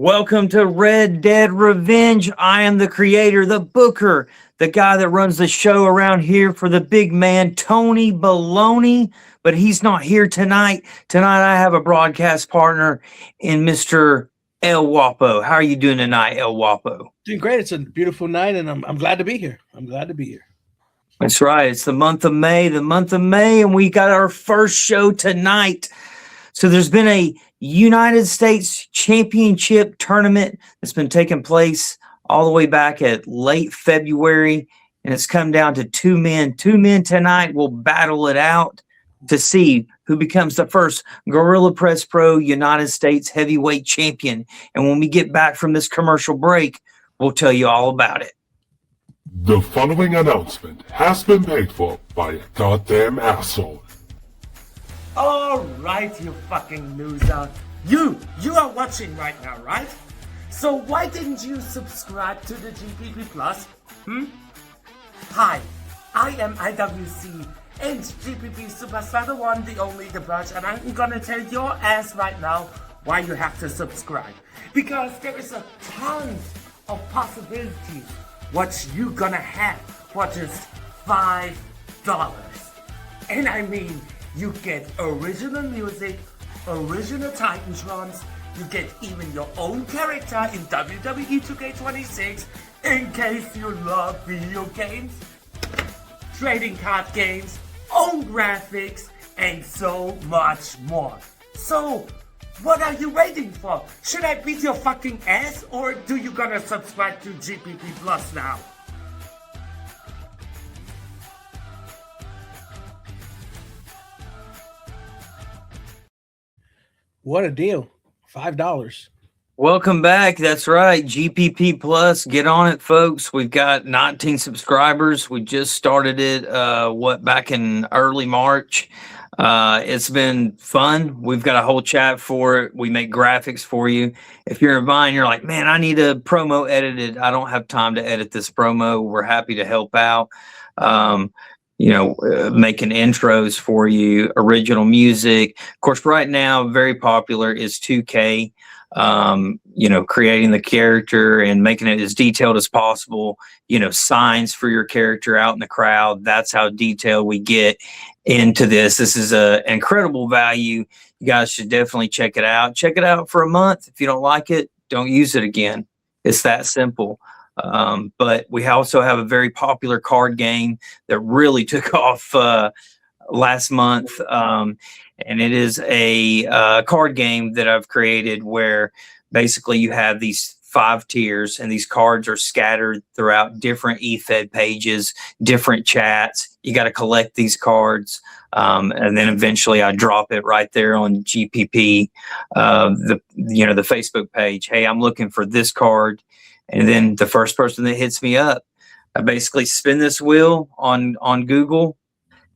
Welcome to Red Dead Revenge. I am the creator, the booker, the guy that runs the show around here for the big man, Tony Baloney. But he's not here tonight. Tonight I have a broadcast partner in Mr. El Wapo. How are you doing tonight, El Wapo? Doing great. It's a beautiful night, and I'm glad to be here. That's right. It's the month of May, and we got our first show tonight. So there's been a United States Championship tournament that's been taking place all the way back at late February, and it's come down to two men. Two men tonight will battle it out to see who becomes the first Gorilla Press Pro United States heavyweight champion. And when we get back from this commercial break, we'll tell you all about it. The following announcement has been paid for by a goddamn asshole. Alright, you fucking loser. You are watching right now, right? So why didn't you subscribe to the GPP Plus? Hi, I am IWC and GPP Superstar, the one, the only, the bunch, and I'm gonna tell your ass right now why you have to subscribe. Because there is a ton of possibilities what you gonna have for just $5. And I mean, you get original music, original Titantrons, you get even your own character in WWE 2K26 in case you love video games, trading card games, own graphics, and so much more. So, what are you waiting for? Should I beat your fucking ass, or do you gonna subscribe to GPP Plus now? What a deal. $5. Welcome back. That's right. GPP Plus. Get on it, folks. We've got 19 subscribers. We just started it, back in early March. It's been fun. We've got a whole chat for it. We make graphics for you. If you're in Vine, you're like, man, I need a promo edited. I don't have time to edit this promo. We're happy to help out. Making intros for you, original music. Of course, right now, very popular is 2K. Creating the character and making it as detailed as possible, signs for your character out in the crowd. That's how detailed we get into this. This is an incredible value. You guys should definitely check it out. Check it out for a month. If you don't like it, don't use it again. It's that simple. But we also have a very popular card game that really took off last month. And it is a card game that I've created where basically you have these 5 tiers, and these cards are scattered throughout different eFed pages, different chats. You got to collect these cards. And then eventually I drop it right there on GPP, the Facebook page. Hey, I'm looking for this card. And then the first person that hits me up, I basically spin this wheel on Google,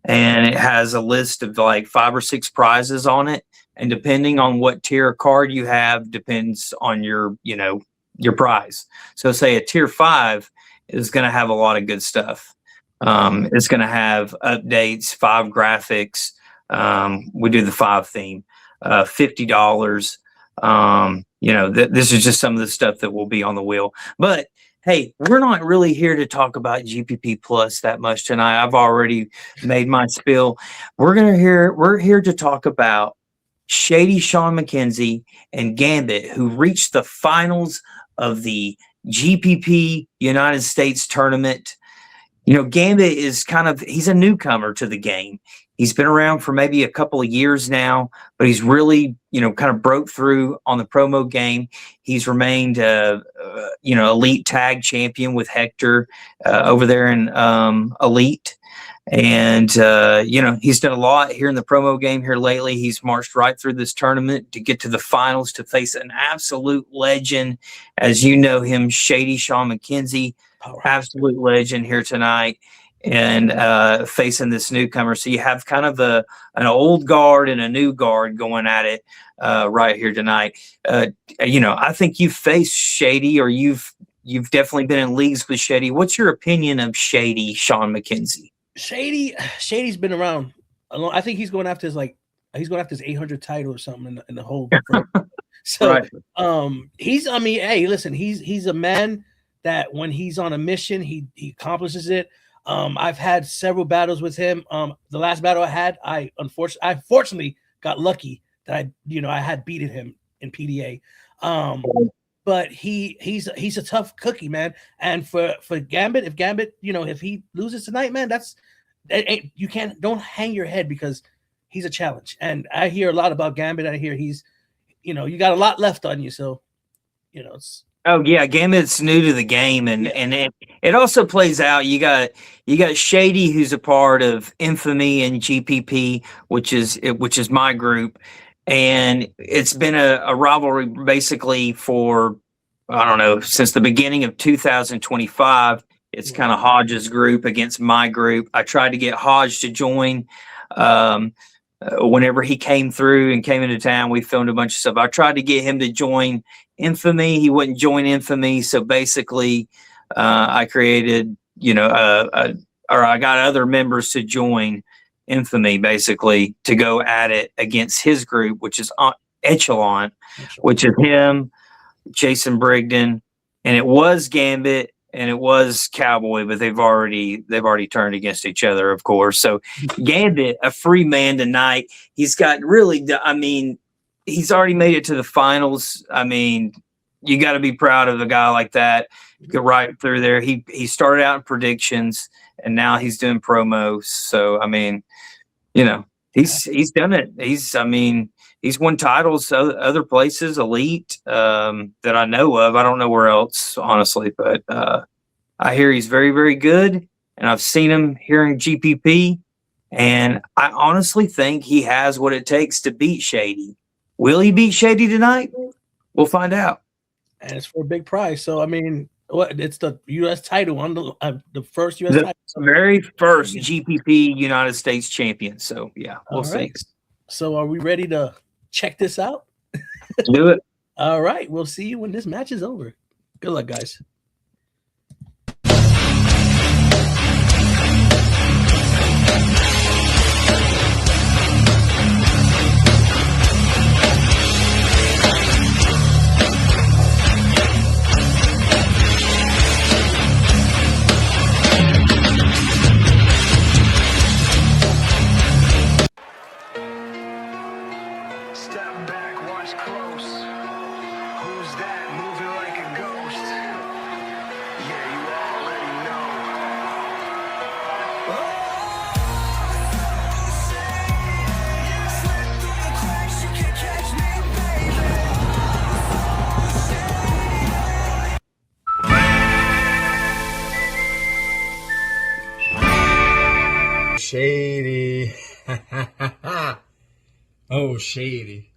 and it has a list of like 5 or 6 prizes on it. And depending on what tier card you have, depends on your prize. So say a tier 5 is going to have a lot of good stuff. It's going to have updates, 5 graphics. We do the 5 theme, $50. This is just some of the stuff that will be on the wheel. But hey, we're not really here to talk about GPP Plus that much tonight. I've already made my spill. We're here to talk about Shady Sean Mckenzie and Gambit, who reached the finals of the GPP United States tournament. Gambit is he's a newcomer to the game. He's been around for maybe a couple of years now, but he's really, kind of broke through on the promo game. He's remained, elite tag champion with Hector over there in Elite. And, he's done a lot here in the promo game here lately. He's marched right through this tournament to get to the finals to face an absolute legend, as you know him, Shady Sean Mckenzie, absolute legend here tonight. And facing this newcomer. So you have kind of an old guard and a new guard going at it right here tonight. I think you've faced Shady, or you've definitely been in leagues with Shady. What's your opinion of Shady Sean Mckenzie? Shady's been around a long. I think he's going after his 800 title or something in the whole. So, Right. he's. I mean, hey, listen, he's a man that when he's on a mission, he accomplishes it. I've had several battles with him. The last battle I had, I fortunately got lucky that I had beaten him in PDA. But he's a tough cookie, man. And for Gambit, if Gambit, if he loses tonight, man, you don't hang your head because he's a challenge. And I hear a lot about Gambit. I hear he's, you got a lot left on you. So, it's. Oh yeah, Gambit's new to the game, and it also plays out. You got Shady, who's a part of Infamy and GPP, which is my group, and it's been a rivalry basically for, I don't know, since the beginning of 2025. It's kind of Hodge's group against my group. I tried to get Hodge to join. Whenever he came through and came into town, we filmed a bunch of stuff. I tried to get him to join Infamy. He wouldn't join Infamy. So basically, I created, or I got other members to join Infamy, basically, to go at it against his group, which is Echelon, which is him, Jason Brigden, and it was Gambit, and it was Cowboy, but they've already turned against each other, of course. So Gambit, a free man tonight. He's got he's already made it to the finals. I mean, you got to be proud of a guy like that. Go right through there. He started out in predictions, and now he's doing promos. So I mean, he's done it. He's won titles other places, elite, that I know of. I don't know where else, honestly, but I hear he's very, very good, and I've seen him here in GPP, and I honestly think he has what it takes to beat Shady. Will he beat Shady tonight? We'll find out. And it's for a big prize. So, I mean, it's the U.S. title, on the first U.S. title. The very first GPP United States champion. So, yeah, we'll see. So, are we ready to check this out? Do it. All right. We'll see you when this match is over. Good luck, guys. Shady. Oh, Shady.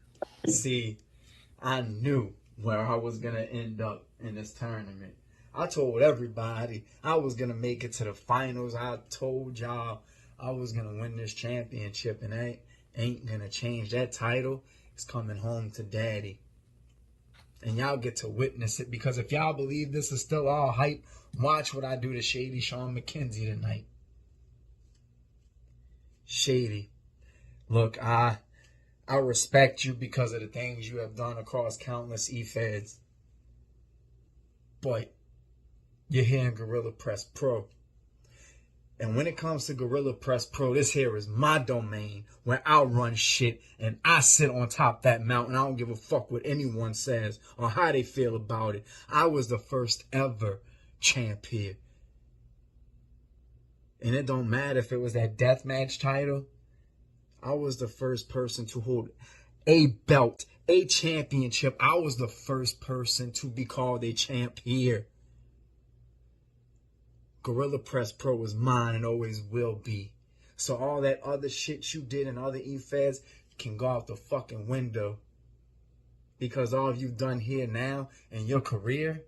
See, I knew where I was going to end up in this tournament. I told everybody I was going to make it to the finals. I told y'all I was going to win this championship, and I ain't going to change that title. It's coming home to daddy. And y'all get to witness it, because if y'all believe this is still all hype, watch what I do to Shady Sean Mckenzie tonight. Shady, look, I respect you because of the things you have done across countless E-Feds. But you're here in Gorilla Press Pro. And when it comes to Gorilla Press Pro, this here is my domain where I run shit and I sit on top that mountain. I don't give a fuck what anyone says or how they feel about it. I was the first ever champ here. And it don't matter if it was that deathmatch title. I was the first person to hold a belt, a championship. I was the first person to be called a champ here. Gorilla Press Pro is mine and always will be. So all that other shit you did in other E-Feds can go out the fucking window. Because all you've done here now in your career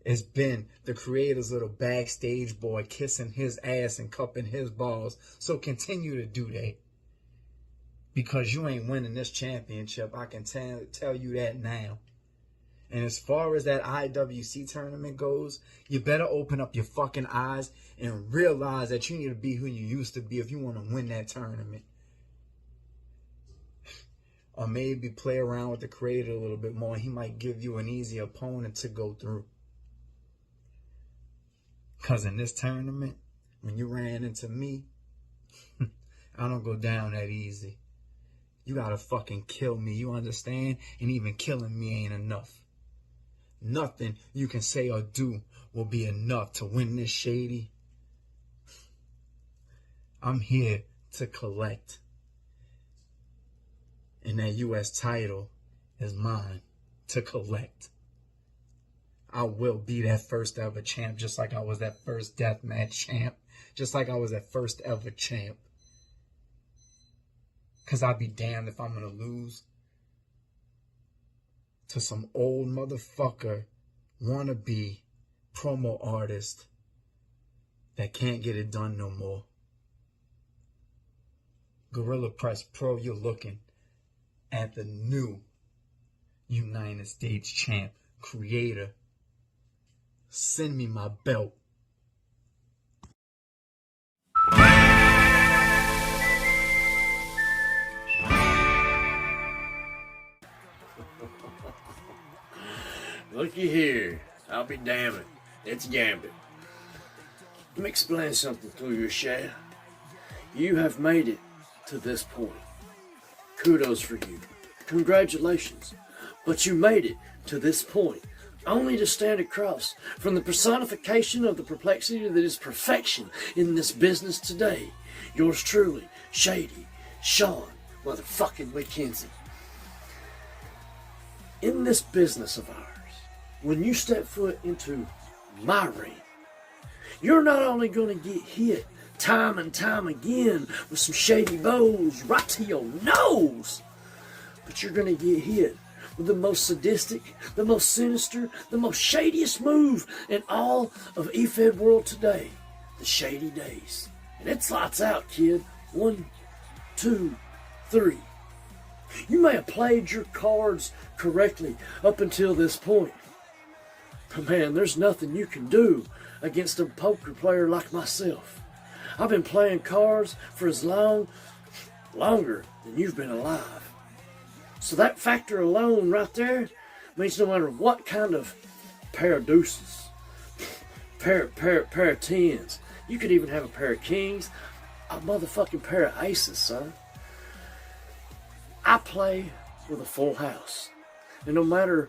has been the creator's little backstage boy kissing his ass and cupping his balls. So continue to do that. Because you ain't winning this championship. I can tell you that now. And as far as that IWC tournament goes, you better open up your fucking eyes and realize that you need to be who you used to be if you want to win that tournament. or maybe play around with the creator a little bit more. He might give you an easy opponent to go through. Because in this tournament, when you ran into me, I don't go down that easy. You gotta fucking kill me, you understand? And even killing me ain't enough. Nothing you can say or do will be enough to win this, Shady. I'm here to collect. And that U.S. title is mine to collect. I will be that first ever champ, just like I was that first deathmatch champ. Just like I was that first ever champ. Because I'd be damned if I'm going to lose to some old motherfucker wannabe promo artist that can't get it done no more. Gorilla Press Pro, you're looking at the new United States champ, creator. Send me my belt. Looky here, I'll be damned. It's Gambit. Let me explain something to you, Shay. You have made it to this point. Kudos for you. Congratulations. But you made it to this point only to stand across from the personification of the perplexity that is perfection in this business today. Yours truly, Shady, Sean motherfucking Mckenzie. In this business of ours, when you step foot into my ring, you're not only going to get hit time and time again with some shady bows right to your nose, but you're going to get hit with the most sadistic, the most sinister, the most shadiest move in all of eFed world today, the Shady Days. And it's lights out, kid. 1, 2, 3. You may have played your cards correctly up until this point, but man, there's nothing you can do against a poker player like myself. I've been playing cards for as longer than you've been alive. So that factor alone right there means no matter what kind of pair of deuces, pair of tens, you could even have a pair of kings, a motherfucking pair of aces, son. I play with a full house. And no matter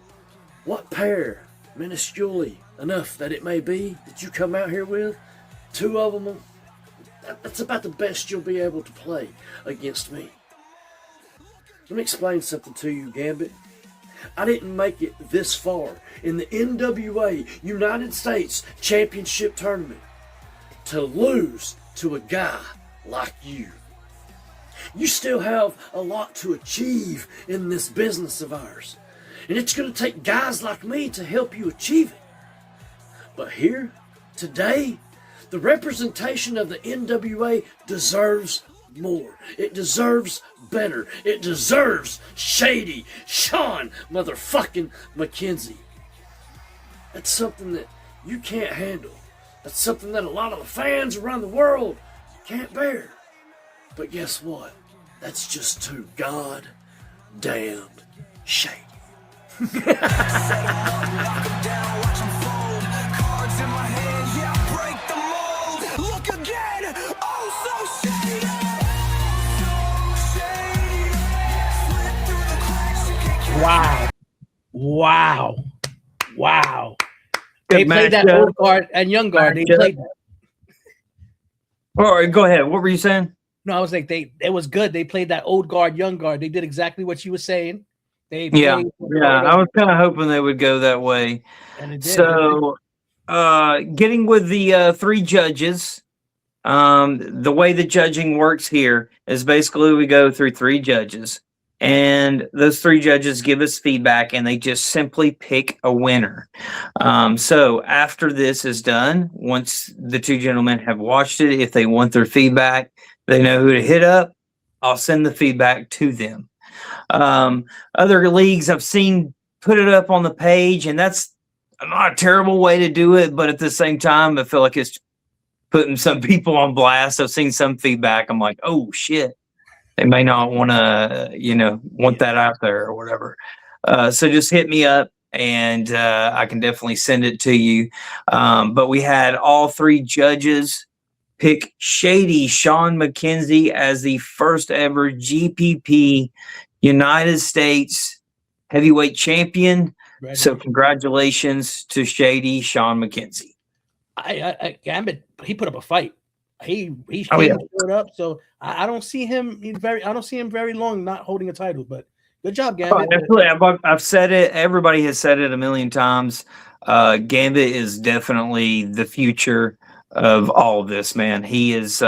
what pair, minusculely enough that it may be, that you come out here with, 2 of them, that's about the best you'll be able to play against me. Let me explain something to you, Gambit. I didn't make it this far in the NWA United States Championship Tournament to lose to a guy like you. You still have a lot to achieve in this business of ours. And it's going to take guys like me to help you achieve it. But here, today, the representation of the NWA deserves more. It deserves better. It deserves Shady Sean motherfucking Mckenzie. That's something that you can't handle. That's something that a lot of the fans around the world can't bear. But guess what? That's just too goddamned shady. Wow. Good They played that matchup. old guard and young guard. They Matchup. played that. All right, go ahead. What were you saying? No, I was like, it was good. They played that old guard, young guard. They did exactly what you were saying. They Yeah, played, I was kind of hoping they would go that way. and it did. So, getting with the 3 judges, the way the judging works here is basically we go through 3 judges, and those 3 judges give us feedback, and they just simply pick a winner. So after this is done, once the 2 gentlemen have watched it, if they want their feedback, they know who to hit up. I'll send the feedback to them. Other leagues I've seen put it up on the page, and that's not a terrible way to do it, but at the same time, I feel like it's putting some people on blast. I've seen some feedback. I'm like, oh shit. they may not want to, want that out there or whatever. So just hit me up and I can definitely send it to you. But we had all three judges pick Shady Sean Mckenzie as the first ever GPP United States heavyweight champion. So congratulations to Shady Sean Mckenzie. Gambit, he put up a fight. He showed up. So I don't see him very long not holding a title. But good job, Gambit. I've said it. Everybody has said it a million times. Gambit is definitely the future of all of this, man. He is.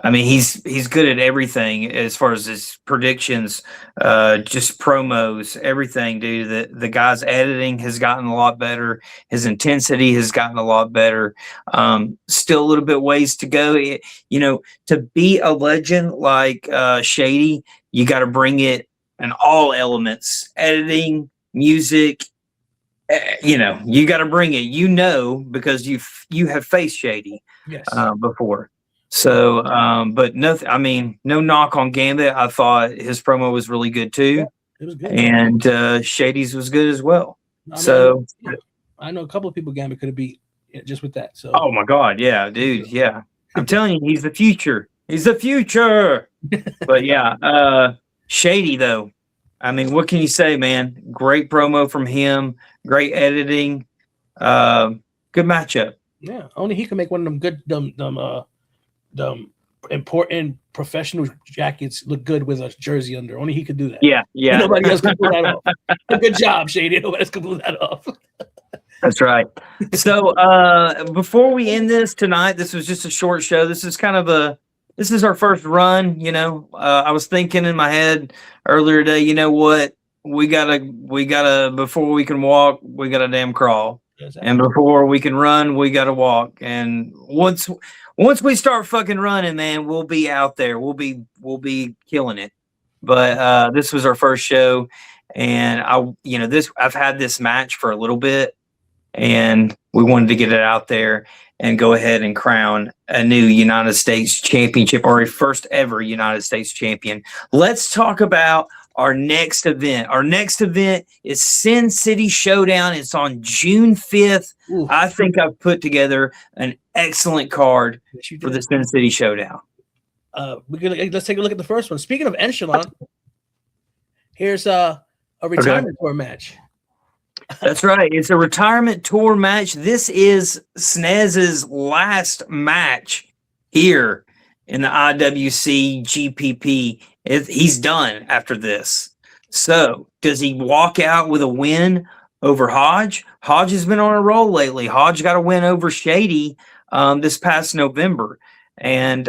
He's good at everything as far as his predictions, just promos, everything, dude. The guy's editing has gotten a lot better. His intensity has gotten a lot better. Still a little bit ways to go. To be a legend like Shady, you got to bring it in all elements, editing, music. You got to bring it. Because you have faced Shady before. So, but nothing. No knock on Gambit. I thought his promo was really good too. Yeah, it was good. And Shady's was good as well. I know a couple of people Gambit could have beat just with that. So, oh my God, yeah, dude, yeah. I'm telling you, he's the future. He's the future. But yeah, Shady though. What can you say, man? Great promo from him. Great editing. Good matchup. Yeah, only he can make one of them good the important professional jackets look good with a jersey under. Only he could do that. Yeah. Nobody else can pull that off. Good job, Shady. Nobody else can pull that off. That's right. So before we end this tonight, this was just a short show. This is this is our first run. I was thinking in my head earlier today, you know what? We gotta before we can walk, we gotta damn crawl. Exactly. And before we can run, we gotta walk. And once we start fucking running, man, we'll be out there. We'll be killing it. But this was our first show, and I've had this match for a little bit, and we wanted to get it out there and go ahead and crown a new United States championship, or a first ever United States champion. Let's talk about our next event. Our next event is Sin City Showdown. It's on June 5th. Ooh. I think I've put together an excellent card for the Sin City Showdown. Let's take a look at the first one. Speaking of Echelon, here's a retirement tour match. That's right. It's a retirement tour match. This is Snez's last match here in the IWC GPP. He's done after this. So does he walk out with a win over Hodge? Hodge has been on a roll lately. Hodge got a win over Shady this past November. And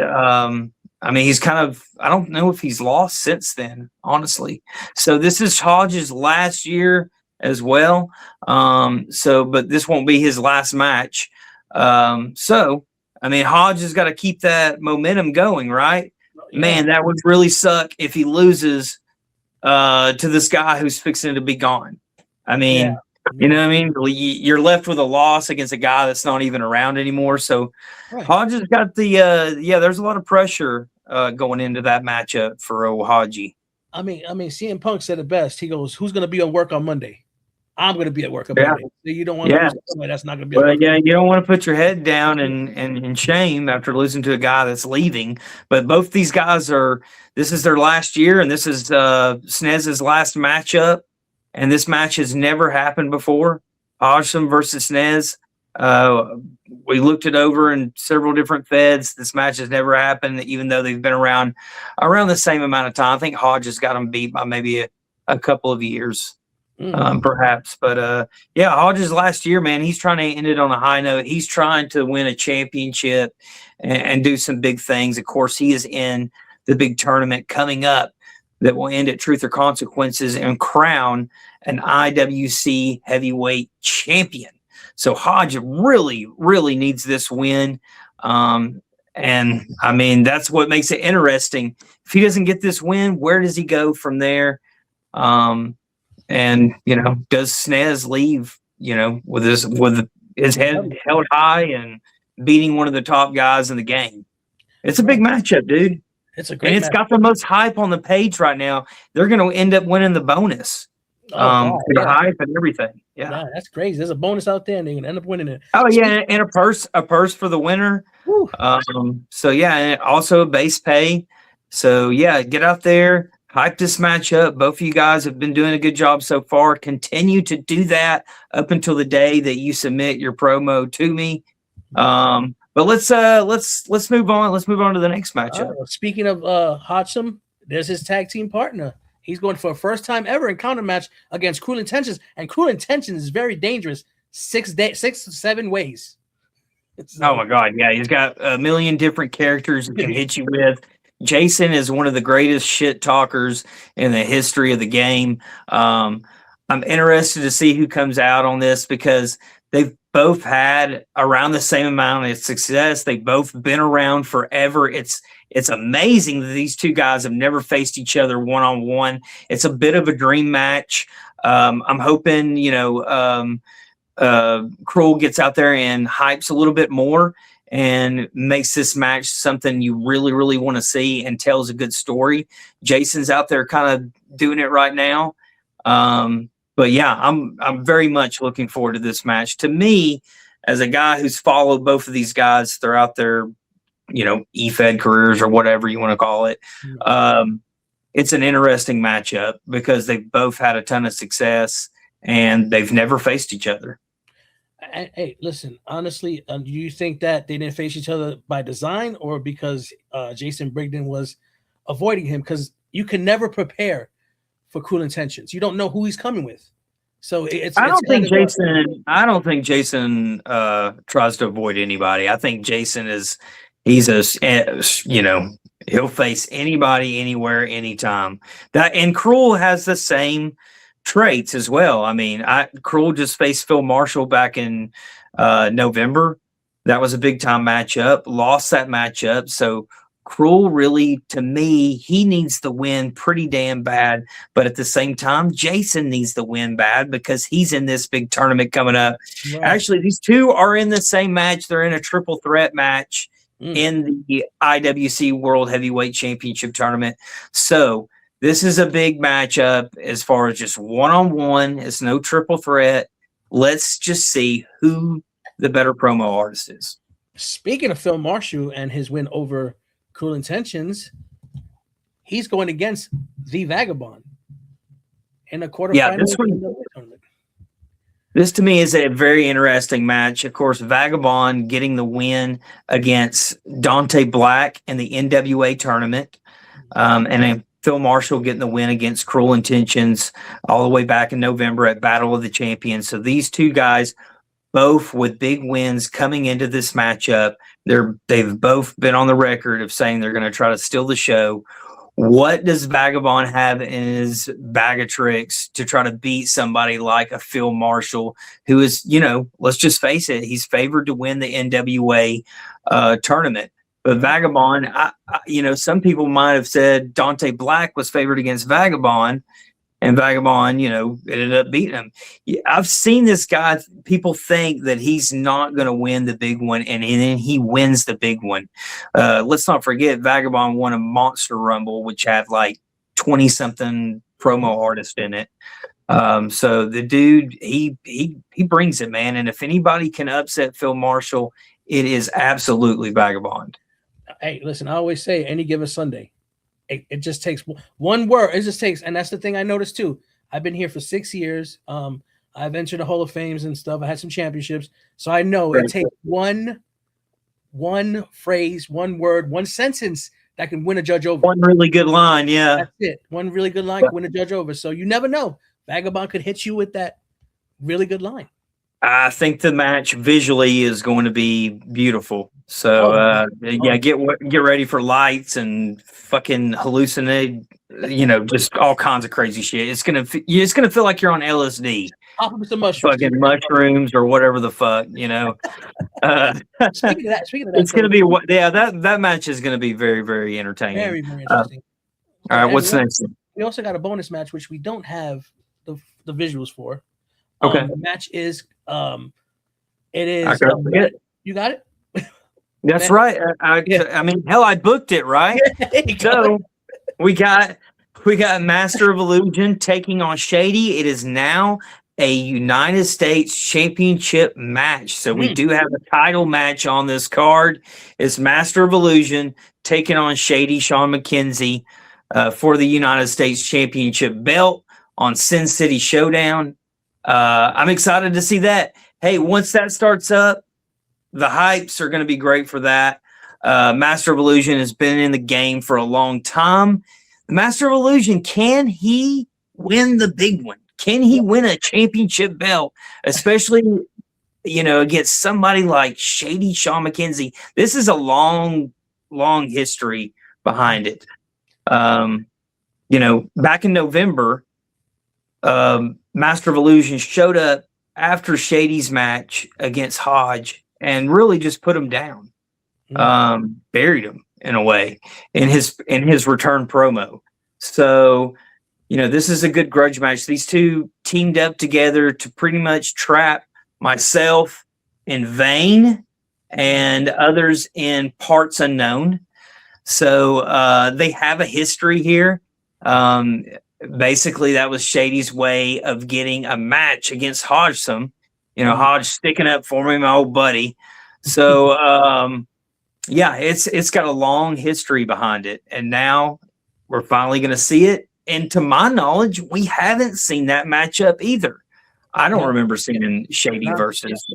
he's I don't know if he's lost since then, honestly. So this is Hodge's last year as well. But this won't be his last match. Hodge has got to keep that momentum going, right? Yeah. Man, that would really suck if he loses to this guy who's fixing to be gone. You know what I mean? You're left with a loss against a guy that's not even around anymore. So right. Hodge has got there's a lot of pressure going into that matchup for Hodgie. CM Punk said it best. He goes, "Who's going to be on work on Monday? I'm going to be at work on Monday." So you don't want to lose somebody that's not going to be. Well, you don't want to put your head down in shame after losing to a guy that's leaving. But both these guys this is their last year, and this is Snez's last matchup. And this match has never happened before. Hodgson versus Snez. We looked it over in several different feds. This match has never happened, even though they've been around the same amount of time. I think Hodge has got them beat by maybe a couple of years. Perhaps, but Hodge's last year, man, he's trying to end it on a high note. He's trying to win a championship and do some big things. Of course, he is in the big tournament coming up that will end at Truth or Consequences and crown an IWC heavyweight champion. So Hodge really, really needs this win. That's what makes it interesting. If he doesn't get this win, where does he go from there? Does Snez leave, with his head held high and beating one of the top guys in the game? It's a big matchup, dude. It's a and great it's match. got the most hype on the page right now. They're going to end up winning the bonus. Wow, The yeah. hype and everything. Yeah. Yeah, that's crazy. There's a bonus out there, and they're gonna end up winning it. Oh yeah, and a purse for the winner. Whew. So yeah, and also a base pay. So yeah, get out there, hype this match up. Both of you guys have been doing a good job so far. Continue to do that up until the day that you submit your promo to me. But let's move on. Let's move on to the next matchup. Speaking of Hodgson, there's his tag team partner. He's going for a first time ever encounter match against Cruel Intentions, and Cruel Intentions is very dangerous. 6 to 7 ways. Oh my God, yeah, he's got a million different characters he can hit you with. Jason is one of the greatest shit talkers in the history of the game. I'm interested to see who comes out on this because they've both had around the same amount of success. They've both been around forever. It's amazing that these two guys have never faced each other one-on-one. It's a bit of a dream match. I'm hoping, Cruel gets out there and hypes a little bit more and makes this match something you really, really want to see and tells a good story. Jason's out there kind of doing it right now. But yeah, I'm very much looking forward to this match. To me, as a guy who's followed both of these guys throughout their, EFED careers or whatever you want to call it, it's an interesting matchup because they've both had a ton of success and they've never faced each other. Hey, listen, honestly, do you think that they didn't face each other by design or because Jason Brigden was avoiding him? Because you can never prepare for Cruel Intentions. You don't know who he's coming with. So I don't think Jason tries to avoid anybody. I think Jason he'll face anybody, anywhere, anytime. And Cruel has the same traits as well. I mean, Cruel just faced Phil Marshall back in November. That was a big time matchup. Lost that matchup. So Cruel really, to me, he needs the win pretty damn bad. But at the same time, Jason needs the win bad because he's in this big tournament coming up. Right. Actually, these two are in the same match. They're in a triple threat match in the IWC World Heavyweight Championship tournament. So this is a big matchup as far as just one-on-one. It's no triple threat. Let's just see who the better promo artist is. Speaking of Phil Marshall and his win over Cruel Intentions, he's going against the Vagabond in a quarterfinal. Yeah, this to me is a very interesting match. Of course, Vagabond getting the win against Dante Black in the NWA tournament, and then Phil Marshall getting the win against Cruel Intentions all the way back in November at Battle of the Champions. So these two guys, both with big wins coming into this matchup. They've both been on the record of saying they're going to try to steal the show. What does Vagabond have in his bag of tricks to try to beat somebody like a Phil Marshall, who is, let's just face it, he's favored to win the NWA tournament. But Vagabond, some people might have said Dante Black was favored against Vagabond, and Vagabond, ended up beating him. I've seen this guy. People think that he's not going to win the big one, and then he wins the big one. Let's not forget, Vagabond won a Monster Rumble, which had like 20-something promo artists in it. So the dude, he brings it, man. And if anybody can upset Phil Marshall, it is absolutely Vagabond. Hey, listen, I always say any given Sunday, it just takes one word. It just takes, and that's the thing I noticed too. I've been here for 6 years. I've entered the Hall of Fames and stuff. I had some championships. So I know it takes one phrase, one word, one sentence that can win a judge over. One really good line, yeah. That's it. One really good line can win a judge over. So you never know. Vagabond could hit you with that really good line. I think the match visually is going to be beautiful. So get ready for lights and fucking hallucinate, just all kinds of crazy shit. It's gonna feel like you're on LSD. Pop up with some mushrooms. Fucking mushrooms or whatever the fuck, Speaking of that, it's gonna be that match is gonna be very, very entertaining. Very, very interesting. All right, what's next? We also got a bonus match which we don't have the visuals for. Okay. The match is it is you got it? That's right. I mean, hell, I booked it, right? So we got Master of Illusion taking on Shady. It is now a United States Championship match. So we do have a title match on this card. It's Master of Illusion taking on Shady Sean Mckenzie for the United States Championship belt on Sin City Showdown. I'm excited to see that. Hey, once that starts up, the hypes are going to be great for that. Master of Illusion has been in the game for a long time. The Master of Illusion, can he win the big one? Can he win a championship belt, especially, against somebody like Shady Sean Mckenzie? This is a long, long history behind it. Back in November, Master of Illusion showed up after Shady's match against Hodge and really just put him down, buried him in a way in his return promo. So, this is a good grudge match. These two teamed up together to pretty much trap myself in Vane and others in Parts Unknown. So they have a history here. Basically, that was Shady's way of getting a match against Hodgson. Hodge sticking up for me, my old buddy. So, it's got a long history behind it. And now we're finally going to see it. And to my knowledge, we haven't seen that matchup either. I don't remember seeing Shady versus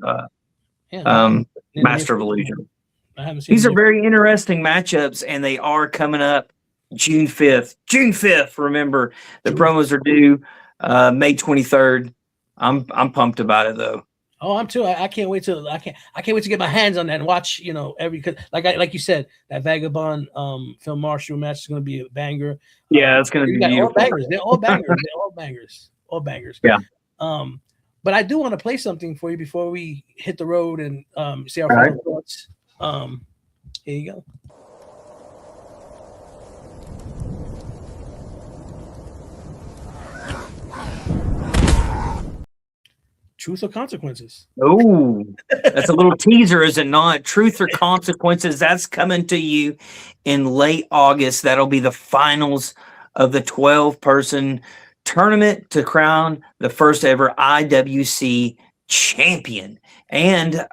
Master of Illusion. These are very interesting matchups, and they are coming up June 5th. June 5th, remember, the promos are due May 23rd. I'm pumped about it, though. Oh, I'm too. I can't wait to get my hands on that and watch. Like you said, that Vagabond Phil Marshall match is going to be a banger. Yeah, it's going to be beautiful. All bangers. They're all bangers. They're all bangers. All bangers. Yeah. But I do want to play something for you before we hit the road and see our final thoughts. Here you go. Truth or Consequences? Oh, that's a little teaser, is it not? Truth or Consequences, that's coming to you in late August. That'll be the finals of the 12-person tournament to crown the first ever IWC champion. And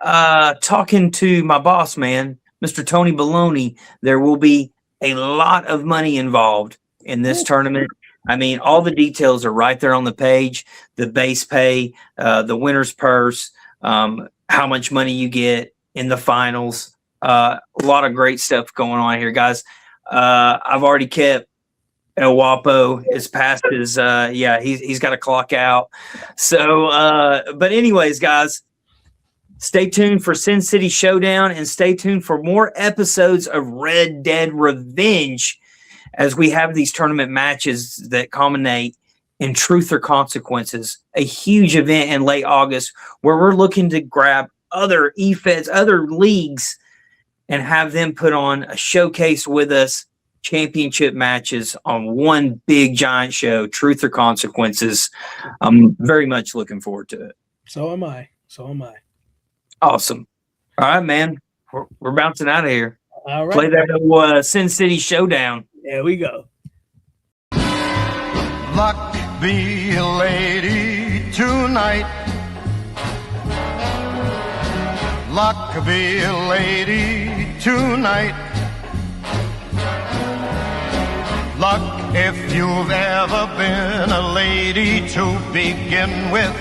talking to my boss, man, Mr. Tony Baloney, there will be a lot of money involved in this tournament. I mean, all the details are right there on the page. The base pay, the winner's purse, how much money you get in the finals. A lot of great stuff going on here, guys. I've already kept El Wapo. It's past his, he's got to clock out. So, but anyways, guys, stay tuned for Sin City Showdown and stay tuned for more episodes of Red Dead Revenge as we have these tournament matches that culminate in Truth or Consequences, a huge event in late August where we're looking to grab other EFEDs, other leagues, and have them put on a showcase with us, championship matches on one big giant show, Truth or Consequences. I'm very much looking forward to it. So am I. Awesome. All right, man. We're bouncing out of here. All right. Play that Sin City Showdown. There we go. Luck be a lady tonight. Luck be a lady tonight. Luck if you've ever been a lady to begin with.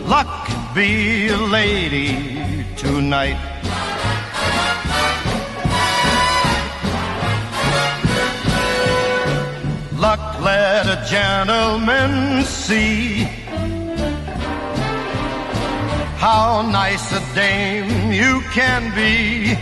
Luck be a lady tonight. Luck let a gentleman see how nice a dame you can be.